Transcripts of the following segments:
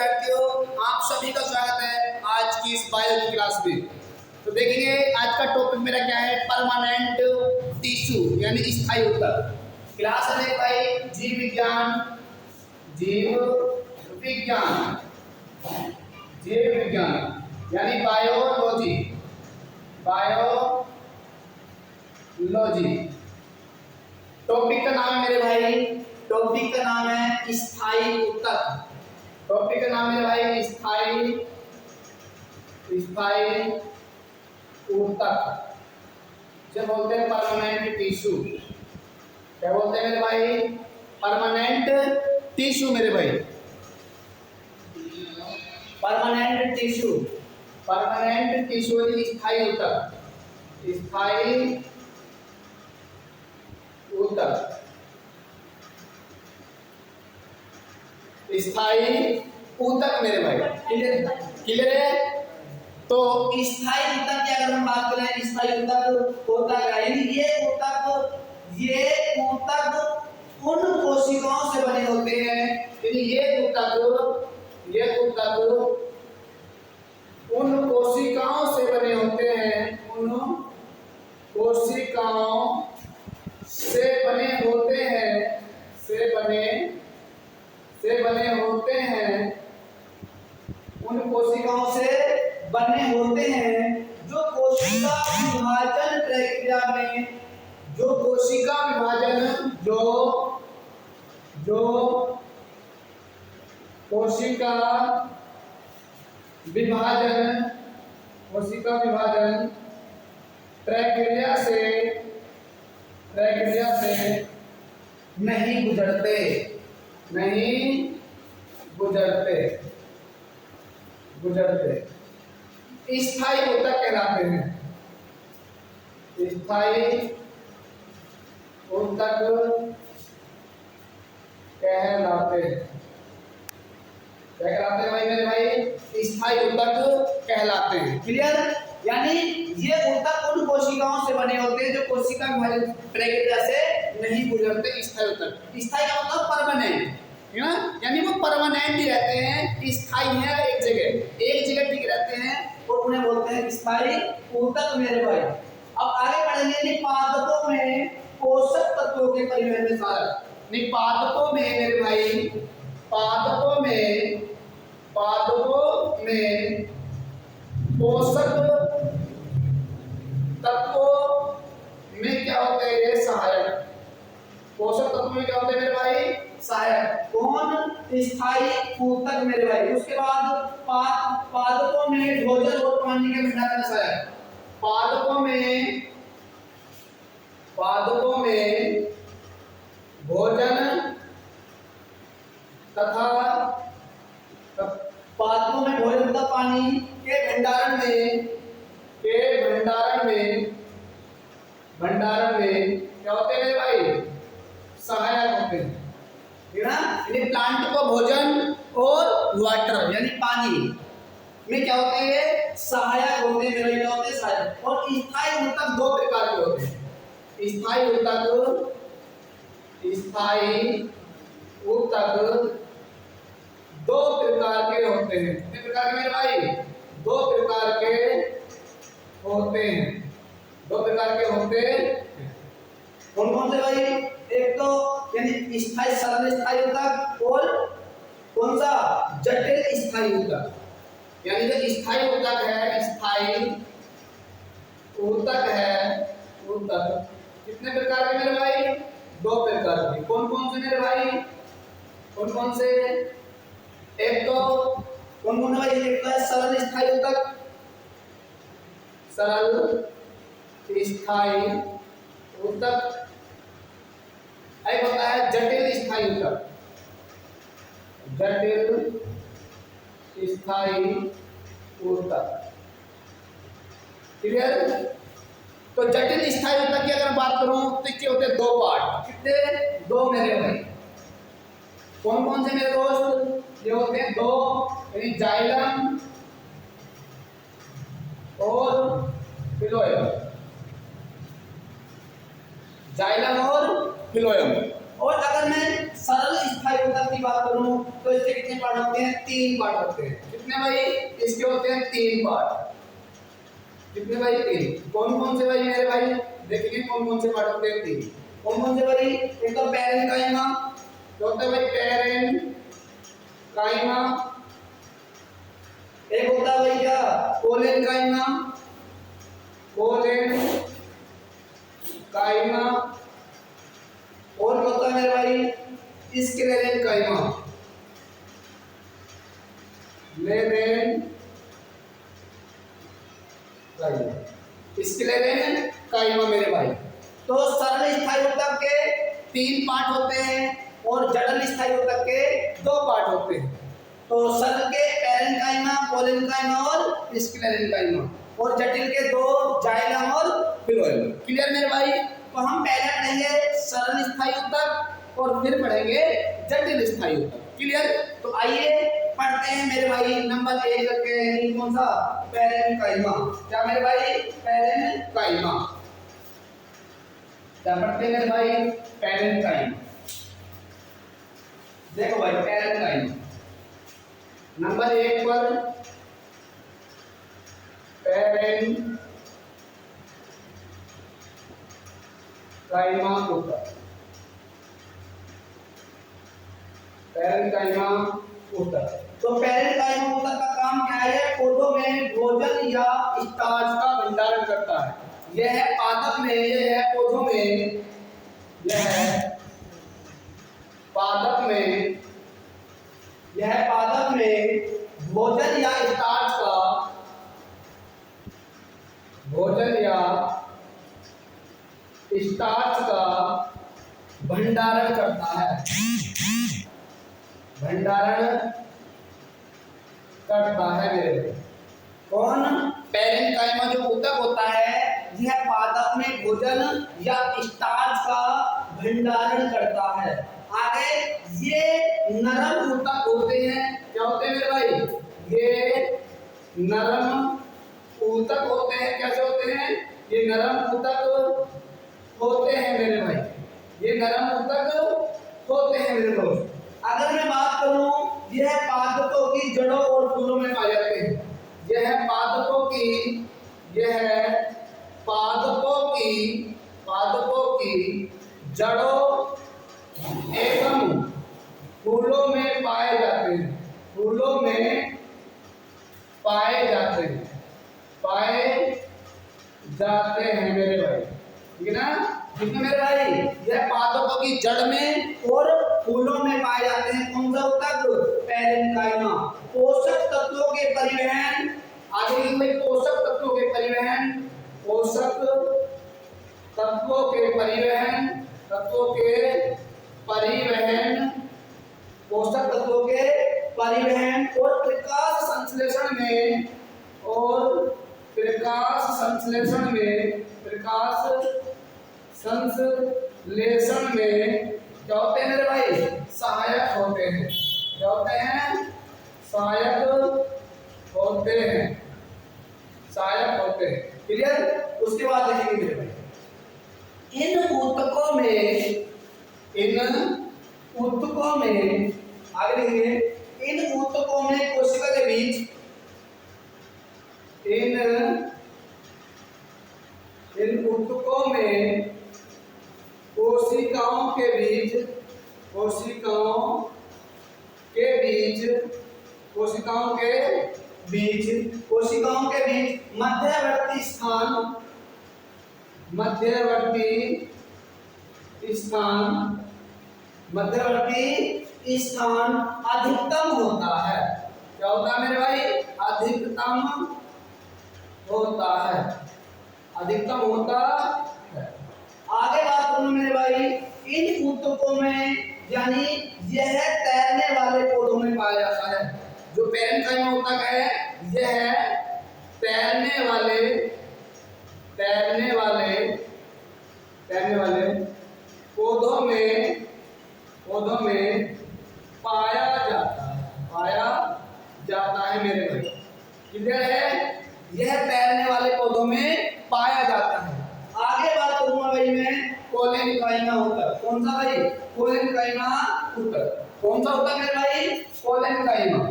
विद्यार्थियों, आप सभी का स्वागत है आज की इस बायो की क्लास में। तो देखेंगे आज का टॉपिक मेरा क्या है, परमानेंट टिश्यू यानी स्थायी ऊतक। क्लास है भाई जीव विज्ञान, जीव विज्ञान, जीव विज्ञान यानी बायोलॉजी, बायोलॉजी। टॉपिक का नाम है मेरे भाई, टॉपिक का नाम है स्थायी ऊतक। टॉपिक का नाम है भाई स्थायी ऊतक, जो बोलते हैं परमानेंट टिश्यू। क्या बोलते हैं मेरे भाई? परमानेंट टिश्यू मेरे भाई, परमानेंट टिश्यू, परमानेंट टिश्यू स्थायी ऊतक, स्थायी ऊतक, स्थायी ऊतक मेरे भाई। क्लियर क्लियर है? तो स्थायी ऊतक की अगर हम बात करें, स्थायी ऊतक होता है यानी ये ऊतक उन कोशिकाओं से बने होते हैं, यानी ये ऊतक उन कोशिकाओं से बने होते हैं, उन कोशिकाओं से बने होते हैं, उन कोशिकाओं से बने होते हैं जो कोशिका विभाजन प्रक्रिया में, जो कोशिका विभाजन प्रक्रिया से नहीं गुजरते स्थायी ऊतक कहलाते हैं। स्थायी ऊतक कहलाते हैं। क्या कहलाते हैं भाई मेरे भाई? स्थायी ऊतक कहलाते हैं। क्लियर? यानी ये ऊतक उन कोशिकाओं से बने होते हैं जो कोशिका विभाजन प्रक्रिया से नहीं गुजरते। स्थायी ऊतक, स्थायी का मतलब परमानेंट है ना, यानी वो परमानेंट ही रहते हैं, स्थायी है, एक जगह टिक रहते हैं और उन्हें बोलते हैं स्थायी ऊतक मेरे भाई। अब आगे बढ़ेंगे, पादपों में पोषक तत्वों के परिवहन में सहायक। पादपों में मेरे भाई, पादपों में पोषक तत्वों में क्या होते हैं? ये सहायक। पोषक तत्वों में क्या होते हैं मेरे भाई? सहायक। कौन? स्थायी ऊतक मेरे भाई। उसके बाद पादपों में भोजन और पानी के भंडारण में सहायक। पादपों में भोजन तथा पानी के भंडारण में क्या होते हैं मेरे भाई? सहायक होते हैं, है ना। यानी प्लांट को भोजन और वाटर यानी पानी में क्या होते हैं? सहायक होते हैं मेरे। क्या होते हैं? सहायक। और स्थायी ऊतक दो प्रकार के होते हैं। स्थायी ऊतक दो प्रकार के होते हैं। कितने प्रकार के मेरे भाई? दो प्रकार के होते हैं। कौन कौन से भाई? एक तो यानी स्थायी सरल स्थायी ऊतक और कौन सा? जटिल स्थायी ऊतक। यानी जो स्थायी ऊतक कितने प्रकार के मेरे भाई? दो प्रकार के। कौन कौन से मेरे भाई? कौन कौन से? एक तो कौन कौन भाई? एक तो सरल स्थायी ऊतक, एक होता है जटिल स्थायी ऊतक। क्लियर? तो जटिल स्थायी ऊतक की अगर बात करूं तो इसके होते हैं दो पार्ट। कितने? दो मेरे भाई। कौन कौन से मेरे दोस्त? ये होते हैं दो, यानी जाइलम और फिलोएम। जाइलम और फिलोएम। और अगर मैं सरल स्थायी ऊतक की बात करूं तो इसके कितने पार्ट होते हैं? 3 पार्ट होते हैं। कितने भाई? इसके होते हैं 3 पार्ट। कितने भाई? 3। कौन कौन से भाई मेरे भाई? देखिए कौन कौन से पार्ट होते हैं? 3। कौन कौन से भाई? एक तो पैरेन्काइमा, जो होता है भाई पैरेन्काइमा, एक होता है भाई क्या? कोलेनकाइमा, कोलेनकाइमा, और होता है मेरे भाई स्क्लेरेनकाइमा, स्क्लेरेनकाइमा मेरे भाई। तो सरल स्थायी ऊतक के 3 पार्ट होते हैं और जटिल स्थायी ऊतक के 2 पार्ट होते हैं। तो सरल के पैरेन्काइमा, कोलेनकाइमा और स्क्लेरेनकाइमा, और जटिल के 2 जाइलम और फिलोएम। क्लियर मेरे भाई? तो हम पहले पढ़ेंगे सरल स्थायी ऊतक और फिर पढ़ेंगे जटिल स्थायी ऊतक। क्लियर? तो आइए पढ़ते हैं मेरे भाई नंबर 1 करके। कौन सा? पैरेन्काइमा। क्या मेरे भाई? पैरेन्काइमा। क्या पढ़ते हैं मेरे भाई? पैरेन्काइमा। देखो भाई पैरेन्काइमा नंबर 1 पर पैरेन्काइमा ऊतक। पैरेन्काइमा ऊतक। तो पैरेन्काइमा ऊतक का काम क्या है? पौधों में भोजन या स्टार्च का भंडारण करता है। यह है पादप में, यह है पौधों में, यह है पादप में, यह है पादप में भोजन या स्टार्च का, भोजन या स्टार्च का भंडारण करता है, भंडारण करता है मेरे भाई। कौन? पैरेन्काइमा जो ऊतक होता है यह पादप में भोजन या स्टार्च का भंडारण करता है। आगे ये नरम ऊतक होते हैं। क्या होते हैं मेरे भाई? ये नरम ऊतक होते हैं। कैसे होते हैं? ये नरम ऊतक होते हैं मेरे भाई, ये नरम ऊतक होते हैं मेरे दोस्त। अगर मैं बात करूं, यह पादपों की जड़ों और फूलों में पाए जाते हैं। यह पादपों की, यह पादपों की जड़ों एवं फूलों में पाए जाते हैं, फूलों में पाए जाते हैं, पाए जाते हैं मेरे भाई। ठीक है ना? कितने मेरे भाई? यह पादपों की जड़ में और फूलों में पाए जाते हैं। कौन सा ऊतक? पैरेन्काइमा। पोषक तत्वों के परिवहन, आगे में पोषक तत्वों के परिवहन, पोषक तत्वों के परिवहन, तत्वों के परिवहन, पोषक तत्वों के परिवहन और प्रकाश संश्लेषण में, और प्रकाश संश्लेषण में, प्रकाश संश्लेषण में क्या होते हैं मेरे भाई? सहायक होते हैं। क्या होते हैं? सहायक होते हैं, सहायक होते हैं। क्लियर? उसके बाद देखेंगे मेरे भाई इन ऊतकों में, इन ऊतकों में, आगे देखेंगे इन ऊतकों में कोशिका के बीच, इन ऊतकों में कोशिकाओं के बीच, कोशिकाओं के बीच, कोशिकाओं के बीच, कोशिकाओं के बीच मध्यवर्ती स्थान, मध्यवर्ती स्थान, मध्यवर्ती स्थान अधिकतम होता है। क्या होता है मेरे भाई? अधिकतम होता है, अधिकतम होता है। आगे बात करूं मेरे भाई, इन ऊतकों में, यानी यह तैरने वाले पौधों में पाया जाता है। जो पैरेन्काइमा ऊतक है यह तैरने वाले, तैरने वाले, तैरने वाले पौधों में, पौधों में पाया जाता है, पाया जाता है मेरे भाई। क्लियर है? यह तैरने वाले पौधों में पाया जाता है। आगे बात करूंगा भाई मैं कोलेनकाइमा ऊतक। कौन सा भाई? कोलेनकाइमा ऊतक। कौन सा ऊतक मेरे भाई? कोलेनकाइमा।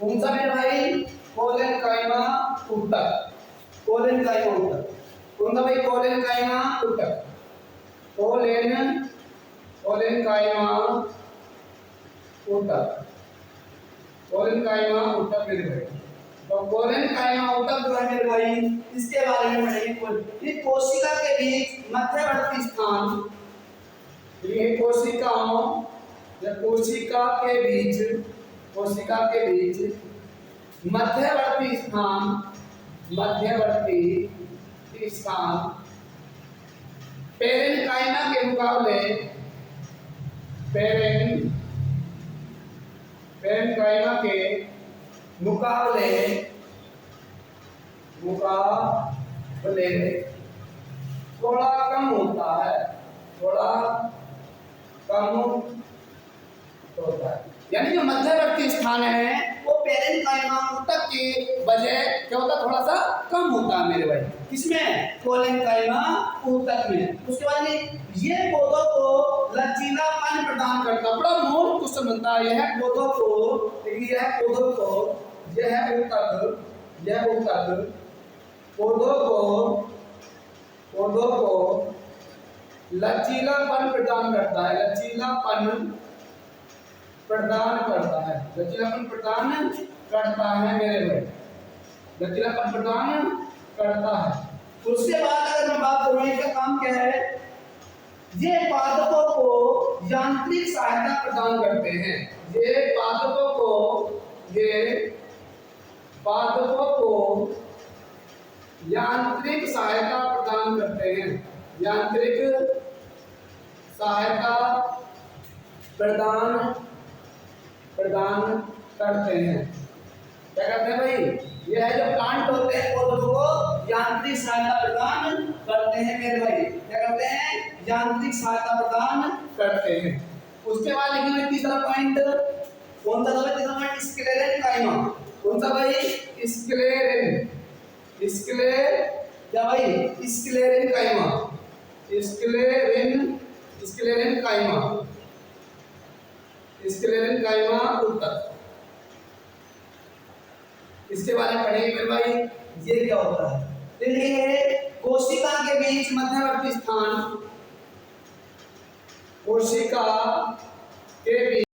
कौन सा मेरे भाई? कोलेनकाइमा ऊतक। कोलेनकाइमा ऊतक। कौन सा भाई? कोलेनकाइमा ऊतक। कोलेनकाइमा ऊतक। कोलेनकाइमा ऊतक मेरे भाई। तो कोलेनकाइमा ऊतक जो है मेरे भाई, इसके बारे में पढ़ेंगे। ये कोशिका के बीच मध्यवर्ती स्थान, ये कोशिकाओं या कोशिका के बीच मध्यवर्ती स्थान पेरेन्काइमा के मुकाबले पेरेन्काइमा के मुकाबले थोड़ा कम होता है, थोड़ा कम होता है। यानी जो मध्यवर्ती स्थान है वो पेरेन्काइमा ऊतक के बजाय क्या होता है? थोड़ा सा कम होता है मेरे भाई। किसमें? कोलेनकाइमा ऊतक में। उसके बाद ये पौधों को लचीलापन प्रदान करता है। बड़ा मोर क्वेश्चन बनता है। यह पौधों को लचीलापन प्रदान करता है। लचीलापन प्रदान करता है मेरे भाई। लचीलापन प्रदान करता है। उसके बाद अगर मैं बात करूं, इसका काम क्या है? ये पादपों को यांत्रिक सहायता प्रदान करते हैं। ये पादपों को यांत्रिक सहायता प्रदान करते हैं। यांत्रिक सहायता प्रदान करते हैं। क्या करते हैं भाई? ये है जो प्लांट होते हैं पौधों को यांत्रिक सहायता प्रदान करते हैं मेरे भाई। क्या करते हैं? यांत्रिक सहायता प्रदान करते हैं। उसके बाद लिखेंगे तीसरा पॉइंट। कौन सा था तीसरा पॉइंट? स्क्लेरेन्काइमा। कौन सा भाई? क्या भाई? स्क्लेरेन्काइमा ऊतक। इसके बारे में पढ़ेंगे मेरे भाई। ये क्या होता है? देखिए, कोशिका के बीच मध्यवर्ती स्थान, कोशिका के बीच